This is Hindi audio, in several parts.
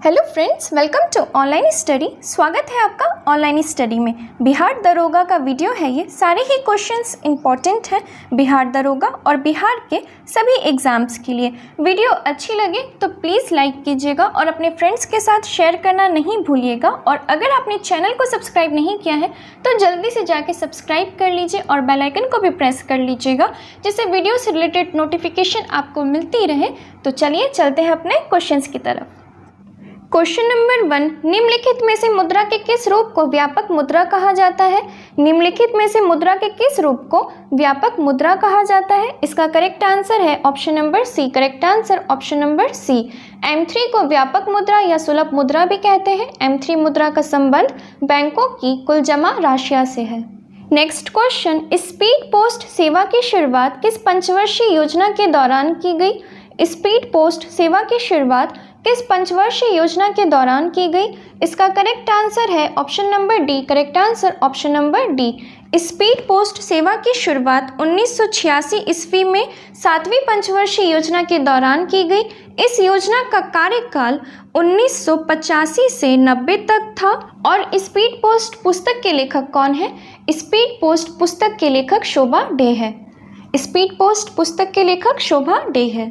Hello friends, welcome to online study. स्वागत है आपका ऑनलाइन स्टडी में। बिहार दरोगा का वीडियो है ये। सारे ही क्वेश्चंस इंपॉर्टेंट हैं बिहार दरोगा और बिहार के सभी एग्जाम्स के लिए। वीडियो अच्छी लगे तो प्लीज़ लाइक कीजिएगा और अपने फ्रेंड्स के साथ शेयर करना नहीं भूलिएगा। और अगर आपने चैनल को सब्सक्राइब नहीं किया है तो जल्दी से जाके सब्सक्राइब कर लीजिए और बेल आइकन को भी प्रेस कर लीजिएगा, जिससे वीडियो से रिलेटेड नोटिफिकेशन आपको मिलती रहे। तो चलिए चलते हैं अपने क्वेश्चंस की तरफ। क्वेश्चन नंबर 1, निम्नलिखित में से मुद्रा के किस रूप को व्यापक मुद्रा कहा जाता है? निम्नलिखित में से मुद्रा के किस रूप को व्यापक मुद्रा कहा जाता है? इसका करेक्ट आंसर है option number C. Correct answer option number C. M3 को व्यापक मुद्रा या सुलभ मुद्रा भी कहते हैं। M3 मुद्रा का संबंध बैंकों की कुल जमा राशियों से है। नेक्स्ट क्वेश्चन, स्पीड पोस्ट सेवा की शुरुआत किस पंचवर्षीय योजना के दौरान की गई? स्पीड पोस्ट सेवा की शुरुआत किस पंचवर्षीय योजना के दौरान की गई? इसका करेक्ट आंसर है option number D. Correct answer option number D. Speed post सेवा की शुरुआत 1986 ईस्वी में 7वीं पंचवर्षीय योजना के दौरान की गई। इस योजना का कार्यकाल 1985 से 90 तक था। और स्पीड पोस्ट पुस्तक के लेखक कौन है? स्पीड पोस्ट पुस्तक के लेखक शोभा डे है। स्पीड पोस्ट पुस्तक के लेखक शोभा डे है।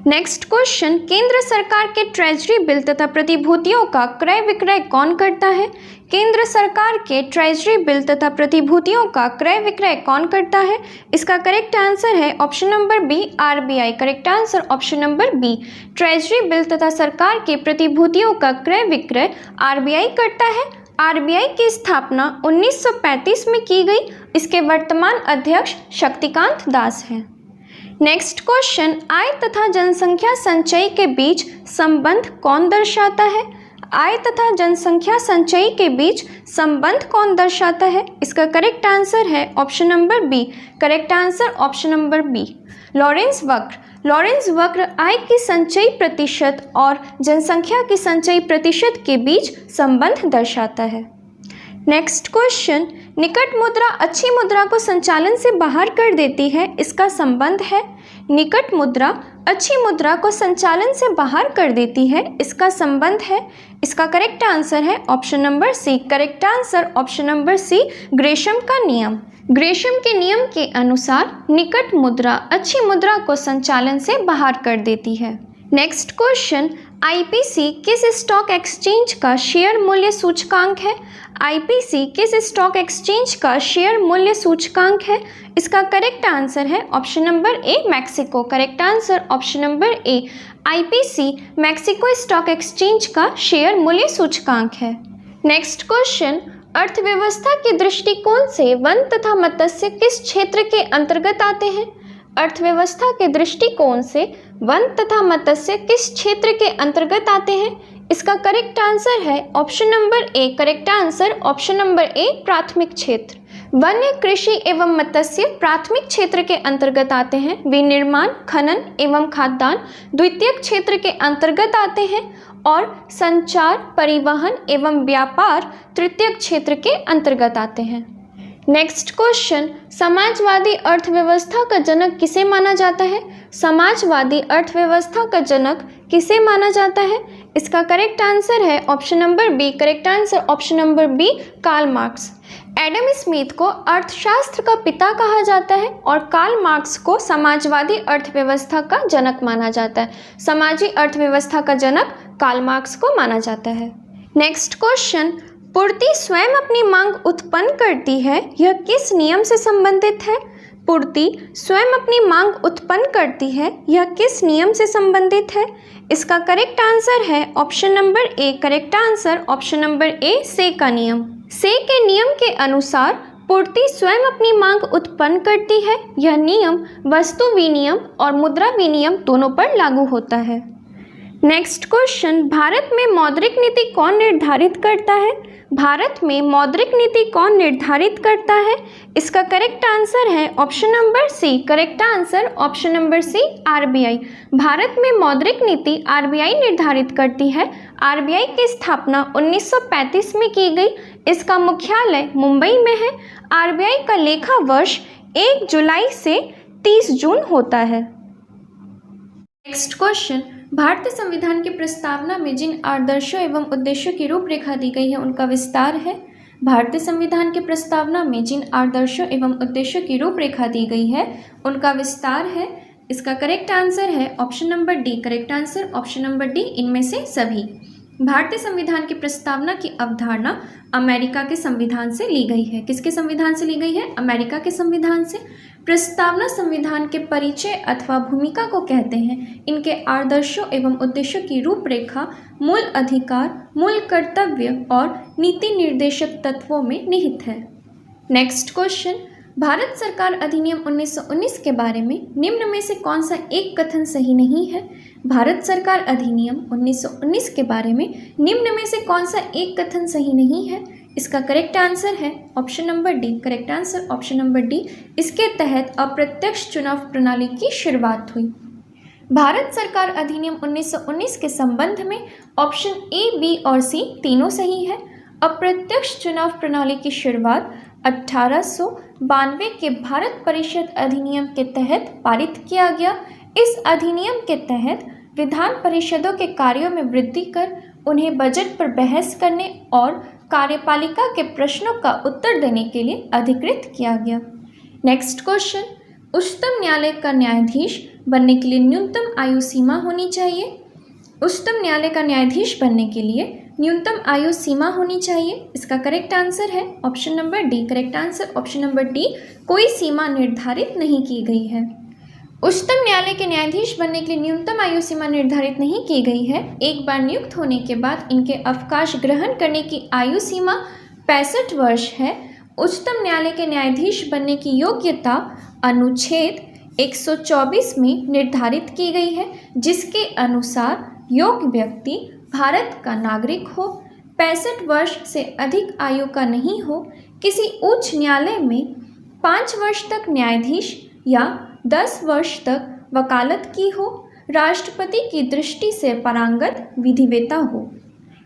नेक्स्ट क्वेश्चन, केंद्र सरकार के ट्रेजरी बिल तथा प्रतिभूतियों का क्रय विक्रय कौन करता है? केंद्र सरकार के ट्रेजरी बिल तथा प्रतिभूतियों का क्रय विक्रय कौन करता है? इसका करेक्ट आंसर है option number B, RBI। Correct answer option number B. Treasury bill तथा सरकार के प्रतिभूतियों का क्रय विक्रय RBI करता है। RBI की स्थापना 1935 में की गई। इसके वर्तमान अध्यक्ष शक्तिकांत दास हैं। नेक्स्ट क्वेश्चन, आय तथा जनसंख्या संचयी के बीच संबंध कौन दर्शाता है? आय तथा जनसंख्या संचयी के बीच संबंध कौन दर्शाता है? इसका करेक्ट आंसर है option number B. Correct answer option number B. Lorenz वक्र। लॉरेंस वक्र आय की संचयी प्रतिशत और जनसंख्या की संचयी प्रतिशत के बीच संबंध दर्शाता है। नेक्स्ट क्वेश्चन, निकट मुद्रा अच्छी मुद्रा को संचालन से बाहर कर देती है। इसका संबंध है। निकट मुद्रा अच्छी मुद्रा को संचालन से बाहर कर देती है। इसका संबंध है। इसका करेक्ट आंसर है option number C. Correct answer option number C. Gresham का नियम। ग्रेशम के नियम के अनुसार निकट मुद्रा अच्छी मुद्रा को संचालन से बाहर कर देती है। नेक्स्ट क्वेश्चन, IPC किस स्टॉक एक्सचेंज का शेयर मूल्य सूचकांक है? IPC किस स्टॉक एक्सचेंज का शेयर मूल्य सूचकांक है? इसका करेक्ट आंसर है ऑप्शन नंबर ए, Mexico. Correct answer option number ए। IPC मैक्सिको स्टॉक एक्सचेंज का शेयर मूल्य सूचकांक है। नेक्स्ट क्वेश्चन, अर्थव्यवस्था के दृष्टिकोण से वन तथा मत्स्य किस क्षेत्र के अंतर्गत आते हैं? अर्थव्यवस्था के दृष्टिकोण से वन तथा मत्स्य किस क्षेत्र के अंतर्गत आते हैं? इसका करेक्ट आंसर है option number A. Correct answer option number ए, प्राथमिक क्षेत्र। वन्य कृषि एवं मत्स्य प्राथमिक क्षेत्र के अंतर्गत आते हैं। विनिर्माण, खनन एवं खाद्यान्न द्वितीयक क्षेत्र के अंतर्गत आते हैं। और संचार, परिवहन एवं व्यापार तृतीयक क्षेत्र के अंतर्गत आते हैं। नेक्स्ट क्वेश्चन, समाजवादी अर्थव्यवस्था का जनक किसे माना जाता है? समाजवादी अर्थव्यवस्था का जनक किसे माना जाता है? इसका करेक्ट आंसर है option number B. Correct answer option number B, Karl Marx. Adam Smith को अर्थशास्त्र का पिता कहा जाता है और कार्ल मार्क्स को समाजवादी अर्थव्यवस्था का जनक माना जाता है। समाजी अर्थव्यवस्था का जनक कार्ल मार्क्स को माना जाता है। नेक्स्ट क्वेश्चन, पूर्ति स्वयं अपनी मांग उत्पन्न करती है, यह किस नियम से संबंधित है? पूर्ति स्वयं अपनी मांग उत्पन्न करती है, यह किस नियम से संबंधित है? इसका करेक्ट आंसर है option number A. Correct answer option number ए, से का नियम। से के नियम के अनुसार पूर्ति स्वयं अपनी मांग उत्पन्न करती है। यह नियम वस्तु विनियम और मुद्रा विनियम दोनों पर लागू होता है। नेक्स्ट क्वेश्चन, भारत में मौद्रिक नीति कौन निर्धारित करता है? भारत में मौद्रिक नीति कौन निर्धारित करता है? इसका करेक्ट आंसर है option number C. Correct answer option number C, RBI। भारत में मौद्रिक नीति RBI निर्धारित करती है। RBI की स्थापना 1935 में की गई। इसका मुख्यालय मुंबई में है। RBI का लेखा वर्ष 1 जुलाई से 30 जून होता है। नेक्स्ट क्वेश्चन, भारतीय संविधान की प्रस्तावना में जिन आदर्शों एवं उद्देश्यों की रूपरेखा दी गई है उनका विस्तार है। भारतीय संविधान की प्रस्तावना में जिन आदर्शों एवं उद्देश्यों की रूपरेखा दी गई है उनका विस्तार है। इसका करेक्ट आंसर है option number D. Correct answer option number D, इनमें से सभी। भारतीय संविधान की प्रस्तावना की अवधारणा अमेरिका के संविधान से ली गई है। किसके संविधान से ली गई है? अमेरिका के संविधान से। प्रस्तावना संविधान के परिचय अथवा भूमिका को कहते हैं। इनके आदर्शों एवं उद्देश्यों की रूपरेखा मूल अधिकार, मूल कर्तव्य और नीति निर्देशक तत्वों में निहित है। नेक्स्ट क्वेश्चन, भारत सरकार अधिनियम 1919 के बारे में निम्न में से कौन सा एक कथन सही नहीं है? भारत सरकार अधिनियम 1919 के बारे में निम्न में से कौन सा एक कथन सही नहीं है? इसका करेक्ट आंसर है option number D. Correct answer option number D. इसके तहत अप्रत्यक्ष चुनाव प्रणाली की शुरुआत हुई। भारत सरकार अधिनियम 1919 के संबंध में ऑप्शन ए, बी और सी तीनों सही है। अप्रत्यक्ष चुनाव प्रणाली की शुरुआत 1892 के भारत परिषद अधिनियम के तहत पारित किया गया। इस अधिनियम के तहत विधान परिषदों के कार्यों में वृद्धि कर उन्हें बजट पर बहस करने और कार्यपालिका के प्रश्नों का उत्तर देने के लिए अधिकृत किया गया। नेक्स्ट क्वेश्चन, उच्चतम न्यायालय का न्यायाधीश बनने के लिए न्यूनतम आयु सीमा होनी चाहिए। उच्चतम न्यायालय का न्यायाधीश बनने के लिए न्यूनतम आयु सीमा होनी चाहिए। इसका करेक्ट आंसर है option number D. Correct answer option number D. कोई सीमा निर्धारित नहीं की गई है। उच्चतम न्यायालय के न्यायाधीश बनने के लिए न्यूनतम आयु सीमा निर्धारित नहीं की गई है। एक बार नियुक्त होने के बाद इनके अवकाश ग्रहण करने की आयु सीमा 65 वर्ष है। उच्चतम न्यायालय के न्यायाधीश बनने की योग्यता अनुच्छेद 124 में निर्धारित की गई है, जिसके अनुसार योग्य व्यक्ति भारत का नागरिक हो, 65 वर्ष से अधिक आयु का नहीं हो, किसी उच्च न्यायालय में 5 वर्ष तक न्यायाधीश या 10 वर्ष तक वकालत की हो, राष्ट्रपति की दृष्टि से पारंगत विधिवेता हो।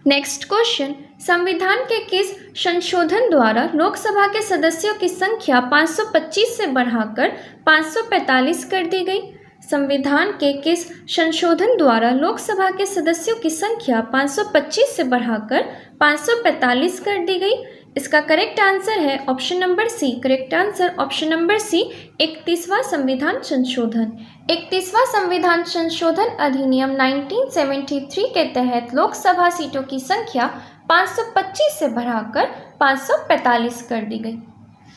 नेक्स्ट क्वेश्चन, संविधान के किस संशोधन द्वारा लोकसभा के सदस्यों की संख्या 525 से बढ़ाकर 545 कर दी गई? संविधान के किस संशोधन द्वारा लोकसभा के सदस्यों की संख्या 525 से बढ़ाकर 545 कर दी गई? इसका करेक्ट आंसर है option number C. Correct answer option number C, 31वां संविधान संशोधन। 31वां संविधान संशोधन अधिनियम 1973 के तहत लोकसभा सीटों की संख्या 525 से बढ़ाकर 545 कर दी गई।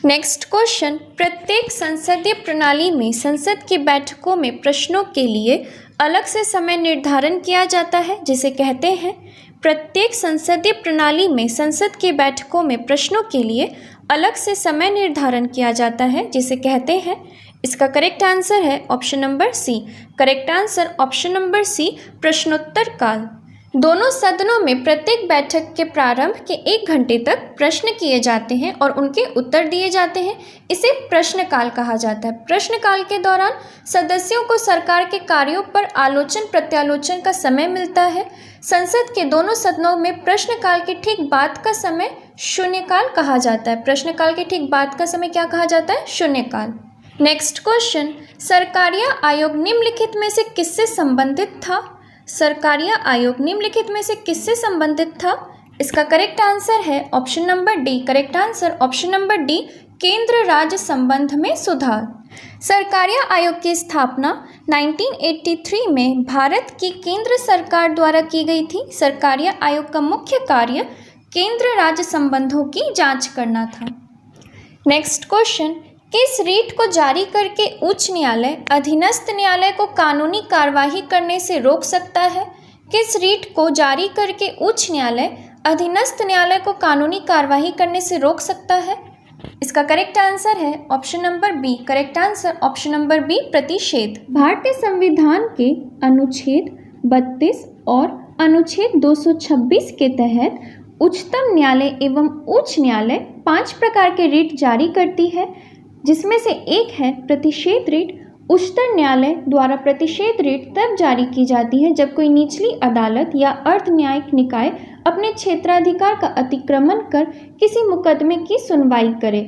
नेक्स्ट क्वेश्चन, प्रत्येक संसदीय प्रणाली में संसद की बैठकों में प्रश्नों के लिए अलग से समय निर्धारण किया जाता है, जिसे कहते हैं। प्रत्येक संसदीय प्रणाली में संसद की बैठकों में प्रश्नों के लिए अलग से समय निर्धारण किया जाता है, जिसे कहते हैं। इसका करेक्ट आंसर है option number C. Correct answer option number C, प्रश्नोत्तर काल। दोनों सदनों में प्रत्येक बैठक के प्रारंभ के 1 घंटे तक प्रश्न किए जाते हैं और उनके उत्तर दिए जाते हैं। इसे प्रश्नकाल कहा जाता है। प्रश्नकाल के दौरान सदस्यों को सरकार के कार्यों पर आलोचन प्रत्यालोचन का समय मिलता है। संसद के दोनों सदनों में प्रश्नकाल के ठीक बाद का समय शून्यकाल कहा जाता है। प्रश्नकाल के ठीक बाद का समय क्या कहा जाता है? शून्यकाल। नेक्स्ट क्वेश्चन, सरकारिया आयोग निम्नलिखित में से किससे संबंधित था? सरकारिया आयोग निम्नलिखित में से किससे संबंधित था? इसका करेक्ट आंसर है option number D. Correct answer option number D, केंद्र राज्य संबंध में सुधार। सरकारिया आयोग की स्थापना 1983 में भारत की केंद्र सरकार द्वारा की गई थी। सरकारिया आयोग का मुख्य कार्य केंद्र राज्य संबंधों की जांच करना था। नेक्स्ट क्वेश्चन, किस रीट को जारी करके उच्च न्यायालय अधीनस्थ न्यायालय को कानूनी कार्यवाही करने से रोक सकता है? किस रीट को जारी करके उच्च न्यायालय अधीनस्थ न्यायालय को कानूनी कार्यवाही करने से रोक सकता है? इसका करेक्ट आंसर है option number B. Correct answer option number B, प्रतिषेध। भारतीय संविधान के अनुच्छेद 32 और अनुच्छेद 226 के तहत उच्चतम न्यायालय एवं उच्च न्यायालय 5 प्रकार के रीट जारी करती है, जिसमें से एक है प्रतिषेध रीट। उच्चतम न्यायालय द्वारा प्रतिषेध रीट तब जारी की जाती है जब कोई निचली अदालत या अर्ध न्यायिक निकाय अपने क्षेत्राधिकार का अतिक्रमण कर किसी मुकदमे की सुनवाई करे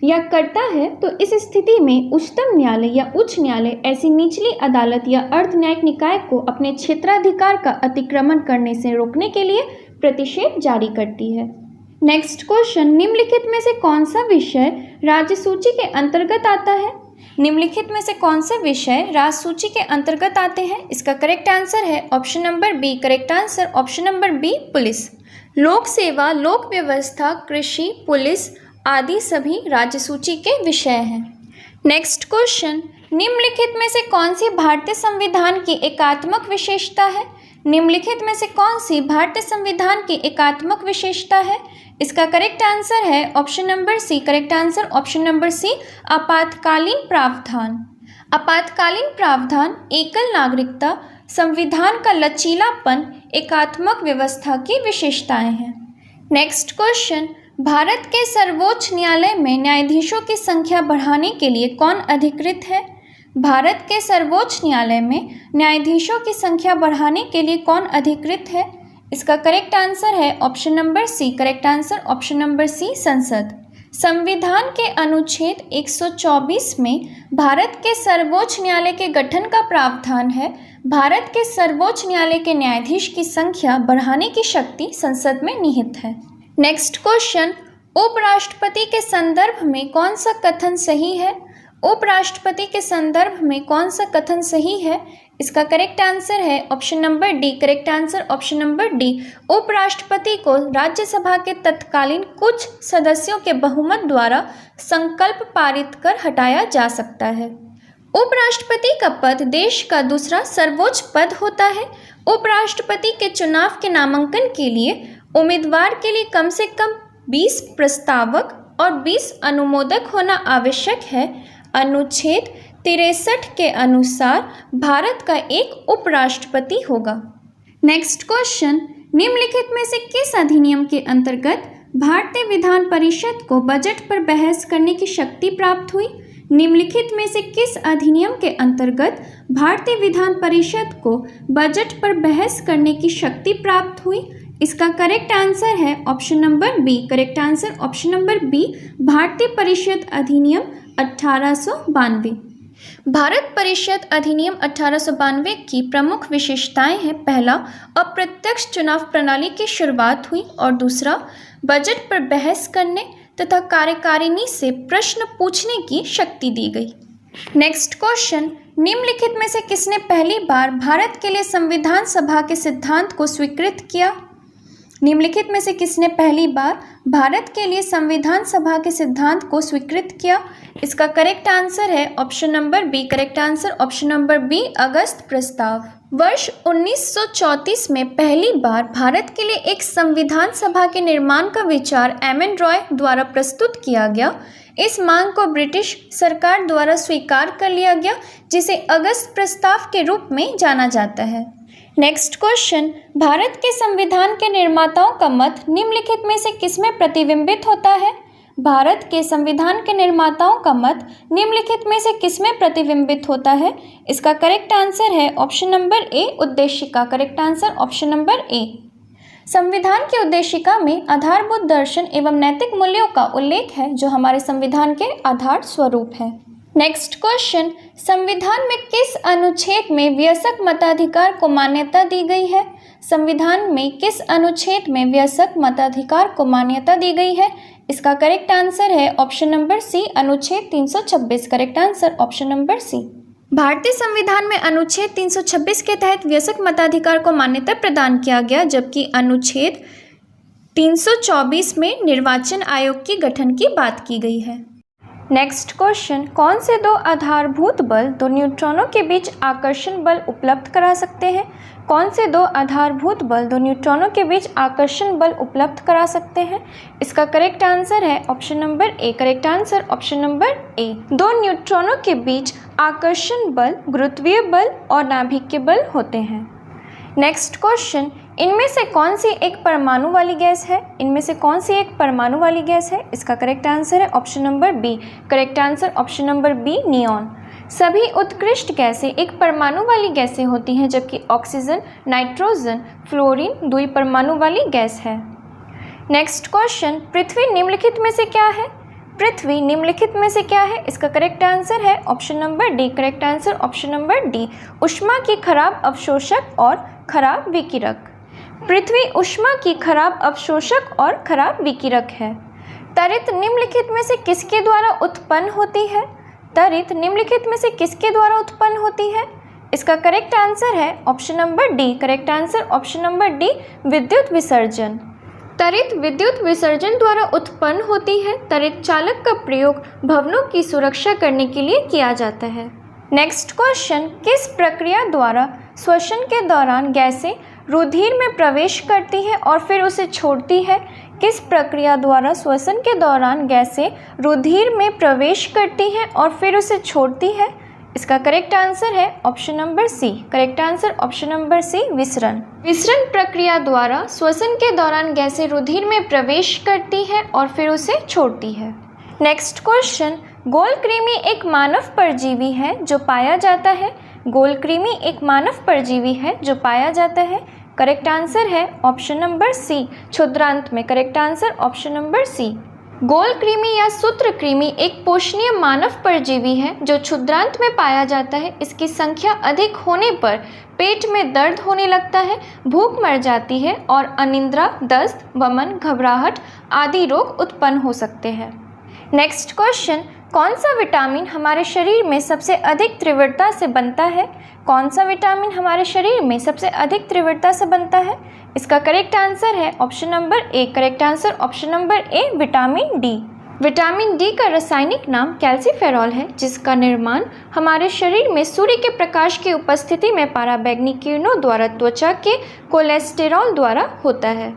या करता है तो इस स्थिति में उच्चतम न्यायालय या उच्च न्यायालय ऐसी निचली अदालत या अर्ध न्यायिक निकाय को अपने क्षेत्राधिकार का अतिक्रमण करने से रोकने के लिए प्रतिषेध जारी करती है। नेक्स्ट क्वेश्चन, निम्नलिखित में से कौन सा विषय राज्य सूची के अंतर्गत आता है? निम्नलिखित में से कौन से विषय राज्य सूची के अंतर्गत आते हैं? इसका करेक्ट आंसर है option number B. Correct answer option number B, police. लोक सेवा, लोक व्यवस्था, कृषि, पुलिस आदि सभी राज्य सूची के विषय हैं। नेक्स्ट क्वेश्चन, निम्नलिखित में से कौन सी भारतीय संविधान की एकात्मक विशेषता है? निम्नलिखित में से कौन सी भारतीय संविधान की एकात्मक विशेषता है? इसका करेक्ट आंसर है option number C. Correct answer option number C, आपातकालीन प्रावधान। आपातकालीन प्रावधान, एकल नागरिकता, संविधान का लचीलापन एकात्मक व्यवस्था की विशेषताएं हैं। नेक्स्ट क्वेश्चन, भारत के सर्वोच्च न्यायालय में न्यायाधीशों की संख्या बढ़ाने के लिए कौन अधिकृत है? भारत के सर्वोच्च न्यायालय में न्यायाधीशों की संख्या बढ़ाने के लिए कौन अधिकृत है? इसका करेक्ट आंसर है option number C. Correct answer option number C, संसद। संविधान के अनुच्छेद 124 में भारत के सर्वोच्च न्यायालय के गठन का प्रावधान है। भारत के सर्वोच्च न्यायालय के न्यायाधीश की संख्या बढ़ाने की शक्ति संसद में निहित है। नेक्स्ट क्वेश्चन, उपराष्ट्रपति के संदर्भ में कौन सा कथन सही है? उपराष्ट्रपति के संदर्भ में कौन सा कथन सही है? इसका करेक्ट आंसर है option number D. Correct answer option number D, उपराष्ट्रपति को राज्यसभा के तत्कालीन कुछ सदस्यों के बहुमत द्वारा संकल्प पारित कर हटाया जा सकता है। उपराष्ट्रपति का पद देश का दूसरा सर्वोच्च पद होता है। उपराष्ट्रपति के चुनाव के नामांकन के लिए उम्मीदवार के लिए कम से कम 20 प्रस्तावक और 20 अनुमोदक होना आवश्यक है। अनुच्छेद 63 के अनुसार भारत का एक उपराष्ट्रपति होगा। नेक्स्ट क्वेश्चन, निम्नलिखित में से किस अधिनियम के अंतर्गत भारतीय विधान परिषद को बजट पर बहस करने की शक्ति प्राप्त हुई? निम्नलिखित में से किस अधिनियम के अंतर्गत भारतीय विधान परिषद को बजट पर बहस करने की शक्ति प्राप्त हुई? इसका करेक्ट आंसर है option number B. Correct answer option number B, भारतीय परिषद अधिनियम 1892। भारत परिषद अधिनियम 1892 की प्रमुख विशेषताएं हैं, पहला, अप्रत्यक्ष चुनाव प्रणाली की शुरुआत हुई और दूसरा, बजट पर बहस करने तथा कार्यकारिणी से प्रश्न पूछने की शक्ति दी गई। नेक्स्ट क्वेश्चन, निम्नलिखित में से किसने पहली बार भारत के लिए संविधान सभा के सिद्धांत को स्वीकृत किया? निम्नलिखित में से किसने पहली बार भारत के लिए संविधान सभा के सिद्धांत को स्वीकृत किया? इसका करेक्ट आंसर है option number B. Correct answer option number B, अगस्त प्रस्ताव। वर्ष 1934 में पहली बार भारत के लिए एक संविधान सभा के निर्माण का विचार एम.एन. रॉय द्वारा प्रस्तुत किया गया। इस मांग को ब्रिटिश सरकार द्वारा स्वीकार कर लिया गया, जिसे अगस्त प्रस्ताव के रूप में जाना जाता है। नेक्स्ट क्वेश्चन, भारत के संविधान के निर्माताओं का मत निम्नलिखित में से किसमें प्रतिबिंबित होता है? भारत के संविधान के निर्माताओं का मत निम्नलिखित में से किसमें प्रतिबिंबित होता है? इसका करेक्ट आंसर है ऑप्शन नंबर ए, उद्देशिका। करेक्ट आंसर ऑप्शन नंबर ए। संविधान की उद्देशिका में आधारभूत दर्शन एवं नैतिक मूल्यों का उल्लेख है, जो हमारे संविधान के आधार स्वरूप है। नेक्स्ट क्वेश्चन, संविधान में किस अनुच्छेद में वयस्क मताधिकार को मान्यता दी गई है? संविधान में किस अनुच्छेद में वयस्क मताधिकार को मान्यता दी गई है? इसका करेक्ट आंसर है ऑप्शन नंबर सी, अनुच्छेद 326। Correct answer option number C. भारतीय संविधान में अनुच्छेद 326 के तहत वयस्क मताधिकार को मान्यता प्रदान किया गया, जबकि अनुच्छेद 324 में निर्वाचन आयोग के गठन की बात की गई है। नेक्स्ट क्वेश्चन, कौन से दो आधारभूत बल दो न्यूट्रॉनों के बीच आकर्षण बल उपलब्ध करा सकते हैं? कौन से दो आधारभूत बल दो न्यूट्रॉनों के बीच आकर्षण बल उपलब्ध करा सकते हैं? इसका करेक्ट आंसर है option number A. Correct answer option number ए। दो न्यूट्रॉनों के बीच आकर्षण बल गुरुत्वीय बल और नाभिकीय बल होते हैं। नेक्स्ट क्वेश्चन, इनमें से कौन सी एक परमाणु वाली गैस है? इनमें से कौन सी एक परमाणु वाली गैस है? इसका करेक्ट आंसर है option number B. Correct answer option number B, neon. सभी उत्कृष्ट गैसें एक परमाणु वाली गैसें होती हैं, जबकि ऑक्सीजन, नाइट्रोजन, फ्लोरीन द्विपरमाणु वाली गैस है। नेक्स्ट क्वेश्चन, पृथ्वी निम्नलिखित में से क्या है? पृथ्वी निम्नलिखित में से क्या है? इसका करेक्ट आंसर है option number D. Correct answer option number D, ऊष्मा की खराब अवशोषक और खराब विकिरक। पृथ्वी ऊष्मा की खराब अवशोषक और खराब विकिरक है। तरित निम्नलिखित में से किसके द्वारा उत्पन्न होती है? तरित निम्नलिखित में से किसके द्वारा उत्पन्न होती है? इसका करेक्ट आंसर है option number D. Correct answer option number D, विद्युत विसर्जन। तरित विद्युत विसर्जन द्वारा उत्पन्न होती है। तरित चालक का प्रयोग भवनों की सुरक्षा करने के लिए किया जाता है। नेक्स्ट क्वेश्चन, किस प्रक्रिया द्वारा श्वसन के दौरान गैसें रुधिर में प्रवेश करती है और फिर उसे छोड़ती है? किस प्रक्रिया द्वारा श्वसन के दौरान गैसें रुधिर में प्रवेश करती हैं और फिर उसे छोड़ती है? इसका करेक्ट आंसर है option number C. Correct answer option number C, विसरण। विसरण प्रक्रिया द्वारा श्वसन के दौरान गैसें रुधिर में प्रवेश करती है और फिर उसे छोड़ती है। नेक्स्ट क्वेश्चन, गोलकृमि एक मानव परजीवी है जो पाया जाता है। गोलकृमि एक मानव परजीवी है जो पाया जाता है। करेक्ट आंसर है ऑप्शन नंबर सी, क्षुद्रांत में। Correct answer option number C. गोलकृमि या सूत्रकृमि एक पोषणीय मानव परजीवी है जो क्षुद्रांत में पाया जाता है। इसकी संख्या अधिक होने पर पेट में दर्द होने लगता है, भूख मर जाती है और अनिद्रा, दस्त, वमन, घबराहट आदि रोग उत्पन्न हो सकते हैं। नेक्स्ट क्वेश्चन, कौन सा विटामिन हमारे शरीर में सबसे अधिक तीव्रता से बनता है? कौन सा विटामिन हमारे शरीर में सबसे अधिक तीव्रता से बनता है? इसका करेक्ट आंसर है option number A. Correct answer option number A, vitamin D. Vitamin D का रासायनिक नाम कैल्सीफेरॉल है, जिसका निर्माण हमारे शरीर में सूर्य के प्रकाश की उपस्थिति में पराबैंगनी किरणों द्वारा त्वचा के कोलेस्टेरॉल द्वारा होता है।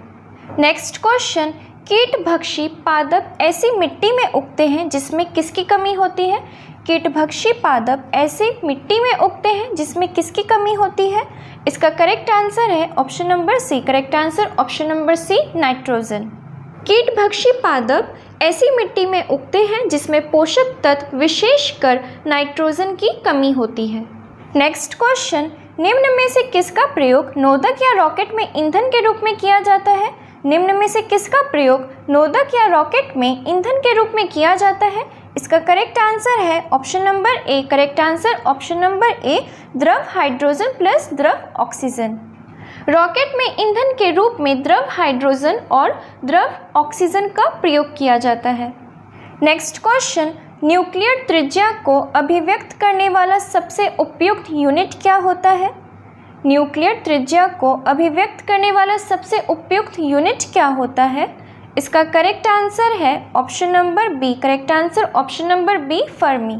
नेक्स्ट क्वेश्चन, कीटभक्षी पादप ऐसी मिट्टी में उगते हैं जिसमें किसकी कमी होती है? कीटभक्षी पादप ऐसी मिट्टी में उगते हैं जिसमें किसकी कमी होती है? इसका करेक्ट आंसर है option number C. Correct answer option number C, nitrogen. कीटभक्षी पादप ऐसी मिट्टी में उगते हैं जिसमें पोषक तत्व विशेषकर नाइट्रोजन की कमी होती है। नेक्स्ट क्वेश्चन, निम्न में से किसका प्रयोग नोदक या रॉकेट में ईंधन के रूप में किया जाता है? निम्न में से किसका प्रयोग नोदक या रॉकेट में ईंधन के रूप में किया जाता है? इसका करेक्ट आंसर है option number A. Correct answer option number ए, द्रव हाइड्रोजन प्लस द्रव ऑक्सीजन। रॉकेट में ईंधन के रूप में द्रव हाइड्रोजन और द्रव ऑक्सीजन का प्रयोग किया जाता है। नेक्स्ट क्वेश्चन, न्यूक्लियर त्रिज्या को अभिव्यक्त करने वाला सबसे उपयुक्त यूनिट क्या होता है? न्यूक्लियर त्रिज्या को अभिव्यक्त करने वाला सबसे उपयुक्त यूनिट क्या होता है? इसका करेक्ट आंसर है option number B. Correct answer option number B, Fermi.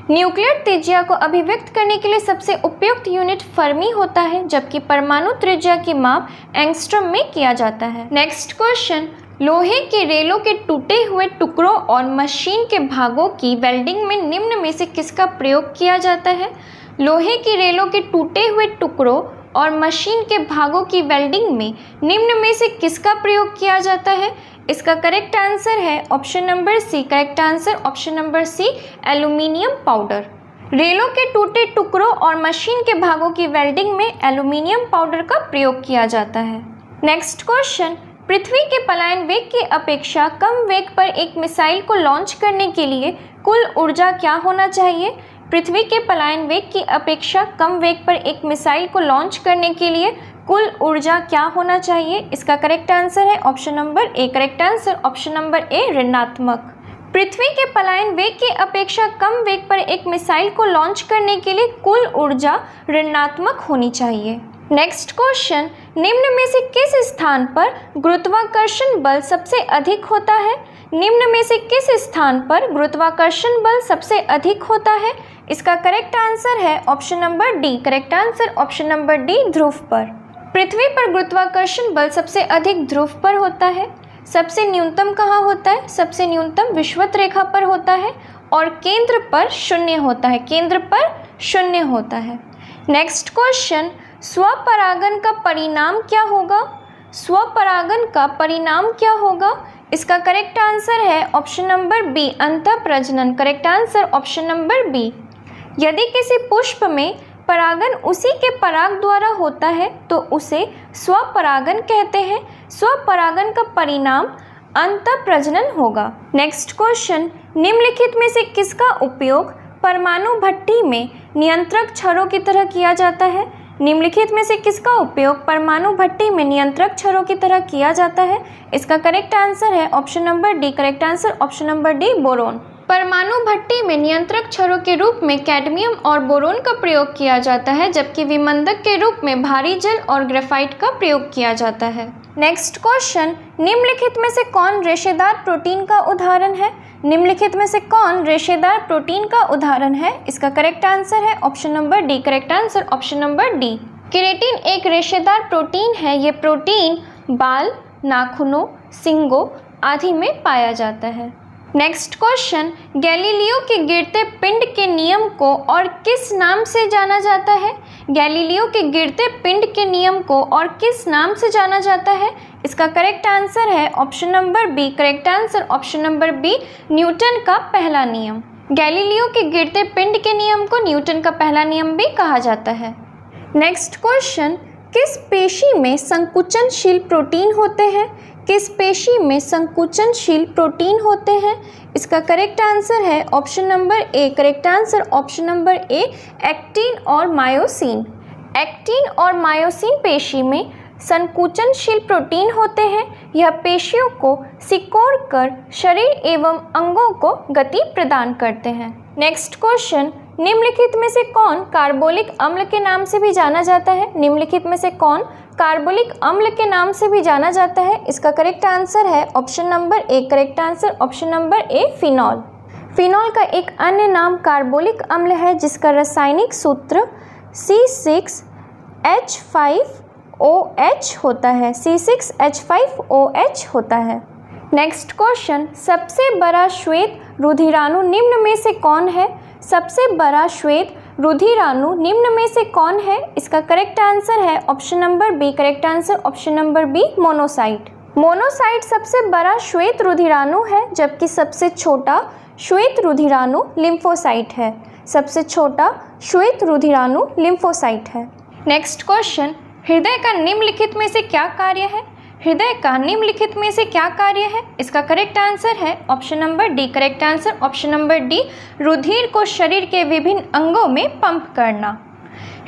Nuclear त्रिज्या को अभिव्यक्त करने के लिए सबसे उपयुक्त यूनिट फर्मी होता है, जबकि परमाणु त्रिज्या की माप एंगस्ट्रॉम में किया जाता है। नेक्स्ट क्वेश्चन, लोहे के रेलों के टूटे हुए टुकड़ों और मशीन के भागों की वेल्डिंग में निम्न में से किसका प्रयोग किया जाता है? लोहे की रेलों के टूटे हुए टुकड़ों और मशीन के भागों की वेल्डिंग में निम्न में से किसका प्रयोग किया जाता है? इसका करेक्ट आंसर है option number C. Correct answer option number C, aluminium powder. रेलों के टूटे टुकड़ों और मशीन के भागों की वेल्डिंग में एल्यूमिनियम पाउडर का प्रयोग किया जाता है। नेक्स्ट क्वेश्चन, पृथ्वी के पलायन वेग की अपेक्षा कम वेग पर एक मिसाइल को लॉन्च करने के लिए कुल ऊर्जा क्या होना चाहिए? पृथ्वी के पलायन वेग की अपेक्षा कम वेग पर एक मिसाइल को लॉन्च करने के लिए कुल ऊर्जा क्या होना चाहिए? इसका करेक्ट आंसर है option number A. Correct answer option number ए, ऋणात्मक। पृथ्वी के पलायन वेग की अपेक्षा कम वेग पर एक मिसाइल को लॉन्च करने के लिए कुल ऊर्जा ऋणात्मक होनी चाहिए। नेक्स्ट क्वेश्चन, निम्न में से किस स्थान पर गुरुत्वाकर्षण बल सबसे अधिक होता है? निम्न में से किस स्थान पर गुरुत्वाकर्षण बल सबसे अधिक होता है? इसका करेक्ट आंसर है option number D. Correct answer option number D, ध्रुव पर। पृथ्वी पर गुरुत्वाकर्षण बल सबसे अधिक ध्रुव पर होता है। सबसे न्यूनतम कहाँ होता है? सबसे न्यूनतम विषुवत रेखा पर होता है और केंद्र पर शून्य होता है। केंद्र पर शून्य होता है। नेक्स्ट क्वेश्चन, स्वपरागन का परिणाम क्या होगा? स्वपरागन का परिणाम क्या होगा? इसका करेक्ट आंसर है ऑप्शन नंबर बी, अंतःप्रजनन। Correct answer option number B. यदि किसी पुष्प में परागन उसी के पराग द्वारा होता है तो उसे स्वपरागन कहते हैं। स्वपरागन का परिणाम अंतःप्रजनन होगा। नेक्स्ट क्वेश्चन, निम्नलिखित में से किसका उपयोग परमाणु भट्टी में नियंत्रक छर्रों की तरह किया जाता है? निम्नलिखित में से किसका उपयोग परमाणु भट्टी में नियंत्रक छर्रों की तरह किया जाता है? इसका करेक्ट आंसर है option number D. Correct answer option number D, boron. परमाणु भट्टी में नियंत्रक छर्रों के रूप में कैडमियम और बोरोन का प्रयोग किया जाता है, जबकि विमंदक के रूप में भारी जल और ग्रेफाइट का प्रयोग किया जाता है। नेक्स्ट क्वेश्चन, निम्नलिखित में से कौन रेशेदार प्रोटीन का उदाहरण है? निम्नलिखित में से कौन रेशेदार प्रोटीन का उदाहरण है? इसका करेक्ट आंसर है option number D. Correct answer option number D. Keratin एक रेशेदार प्रोटीन है। ये प्रोटीन बाल, नाखूनों, सींगों आदि में पाया जाता है। नेक्स्ट क्वेश्चन, गैलीलियो के गिरते पिंड के नियम को और किस नाम से जाना जाता है? गैलीलियो के गिरते पिंड के नियम को और किस नाम से जाना जाता है? इसका करेक्ट आंसर है option number B. Correct answer option number B, Newton का पहला नियम। गैलीलियो के गिरते पिंड के नियम को न्यूटन का पहला नियम भी कहा जाता है। नेक्स्ट क्वेश्चन, किस पेशी में संकुचनशील प्रोटीन होते हैं? किस पेशी में संकुचनशील प्रोटीन होते हैं? इसका करेक्ट आंसर है option number A. Correct answer option number A, actin और मायोसिन। एक्टिन और मायोसिन पेशी में संकुचनशील प्रोटीन होते हैं। यह पेशियों को सिकोड़ कर शरीर एवं अंगों को गति प्रदान करते हैं। नेक्स्ट क्वेश्चन, निम्नलिखित में से कौन कार्बोलिक अम्ल के नाम से भी जाना जाता है? निम्नलिखित में से कौन कार्बोलिक अम्ल के नाम से भी जाना जाता है? इसका करेक्ट आंसर है option number A. Correct answer option number A, phenol. Phenol का एक अन्य नाम कार्बोलिक अम्ल है, जिसका रासायनिक सूत्र C6H5OH होता है। C6H5OH होता है। नेक्स्ट क्वेश्चन, सबसे बड़ा श्वेत रुधिराणु निम्न में से कौन है? सबसे बड़ा श्वेत रुधिराणु निम्न में से कौन है? इसका करेक्ट आंसर है option number B. Correct answer option number B, monocyte. Monocyte सबसे बड़ा श्वेत रुधिराणु है, जबकि सबसे छोटा श्वेत रुधिराणु लिम्फोसाइट है। सबसे छोटा श्वेत रुधिराणु लिम्फोसाइट है। नेक्स्ट क्वेश्चन, हृदय का निम्नलिखित में से क्या कार्य है? हृदय का निम्नलिखित में से क्या कार्य है? इसका करेक्ट आंसर है option number D. Correct answer option number D, रुधिर को शरीर के विभिन्न अंगों में पंप करना।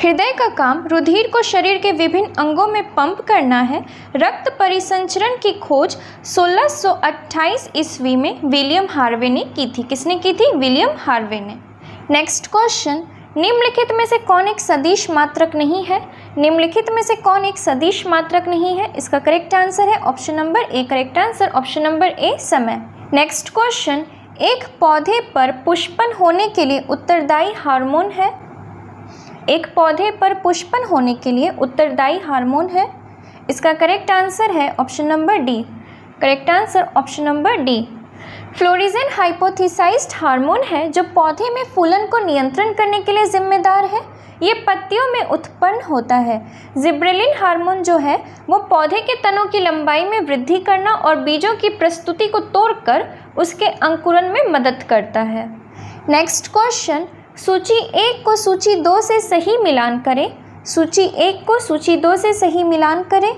हृदय का काम रुधिर को शरीर के विभिन्न अंगों में पंप करना है। रक्त परिसंचरण की खोज 1628 ईस्वी में विलियम हार्वे ने की थी। किसने की थी? विलियम हार्वे ने। नेक्स्ट क्वेश्चन, निम्नलिखित में से कौन एक सदिश मात्रक नहीं है? निम्नलिखित में से कौन एक सदिश मात्रक नहीं है? इसका करेक्ट आंसर है option number A. Correct answer option number A, समय। नेक्स्ट क्वेश्चन, एक पौधे पर पुष्पन होने के लिए उत्तरदायी हार्मोन है? एक पौधे पर पुष्पन होने के लिए उत्तरदायी हार्मोन है? इसका करेक्ट आंसर है option number D. Correct answer option number D, florigen hypothesized hormone है, जो पौधे में फूलन को नियंत्रण करने के लिए जिम्मेदार है। ये पत्तियों में उत्पन्न होता है। जिब्रेलिन हार्मोन जो है वो पौधे के तनों की लंबाई में वृद्धि करना और बीजों की प्रस्तुति को तोड़कर उसके अंकुरन में मदद करता है। नेक्स्ट क्वेश्चन, सूची 1 को सूची 2 से सही मिलान करें। सूची 1 को सूची 2 से सही मिलान करें।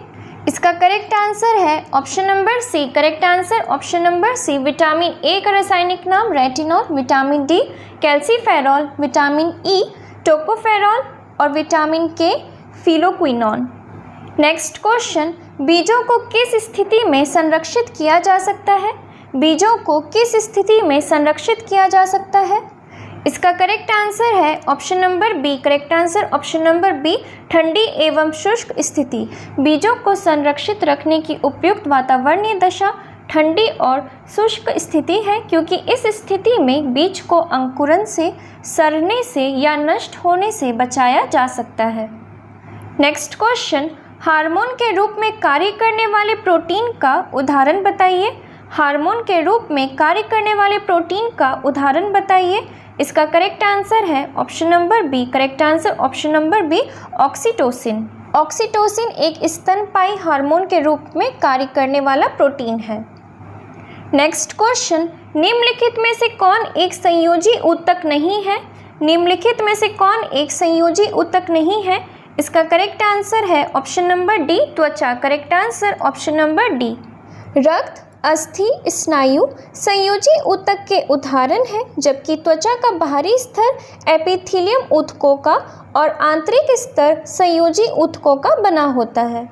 इसका करेक्ट आंसर है option number C. Correct answer option number C, vitamin A का रासायनिक नाम retinol, vitamin D calciferol, vitamin E tocopherol और vitamin K phylloquinone. Next question, बीजों को किस स्थिति में संरक्षित किया जा सकता है? बीजों को किस स्थिति में संरक्षित किया जा सकता है? इसका करेक्ट आंसर है option number B. Correct answer option number B, ठंडी एवं शुष्क स्थिति। बीजों को संरक्षित रखने की उपयुक्त वातावरणीय दशा ठंडी और शुष्क स्थिति है, क्योंकि इस स्थिति में बीज को अंकुरन से, सड़ने से या नष्ट होने से बचाया जा सकता है। नेक्स्ट क्वेश्चन, हार्मोन के रूप में कार्य करने वाले प्रोटीन का उदाहरण बताइए। हार्मोन के रूप में कार्य करने वाले प्रोटीन का उदाहरण बताइए। इसका करेक्ट आंसर है option number B. Correct answer option number B, oxytocin. Oxytocin एक स्तनपायी हार्मोन के रूप में कार्य करने वाला प्रोटीन है। नेक्स्ट क्वेश्चन, निम्नलिखित में से कौन एक संयोजी ऊतक नहीं है? निम्नलिखित में से कौन एक संयोजी ऊतक नहीं है? इसका करेक्ट आंसर है ऑप्शन नंबर डी, त्वचा। Correct answer option number D, रक्त अस्थि, स्नायु संयोजी ऊतक के उदाहरण हैं, जबकि त्वचा का बाहरी स्तर एपिथेलियम ऊतकों का और आंतरिक स्तर संयोजी ऊतकों का बना होता है।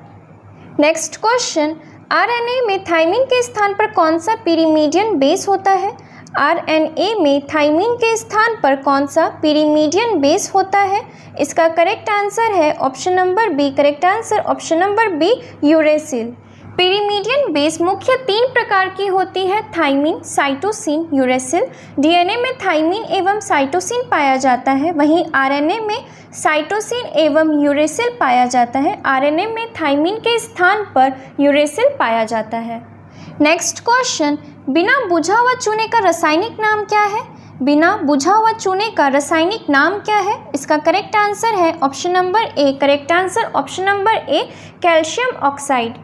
नेक्स्ट क्वेश्चन, आरएनए में थाइमिन के स्थान पर कौन सा पिरिमीडियन बेस होता है? आरएनए में थाइमिन के स्थान पर कौन सा पिरिमीडियन बेस होता है? इसका करेक्ट आंसर है option number B. Correct answer option number B, uracil. Pyrimidine base मुख्य 3 प्रकार की होती है, थाइमिन, साइटोसिन, यूरेसिल। डीएनए में थाइमिन एवं साइटोसिन पाया जाता है, वहीं आरएनए में साइटोसिन एवं यूरेसिल पाया जाता है। आरएनए में थाइमिन के स्थान पर यूरेसिल पाया जाता है। नेक्स्ट क्वेश्चन, बिना बुझा हुआ चूने का रासायनिक नाम क्या है? बिना बुझा हुआ चूने का रासायनिक नाम क्या है? इसका करेक्ट आंसर है option number A. Correct answer option number A, calcium oxide.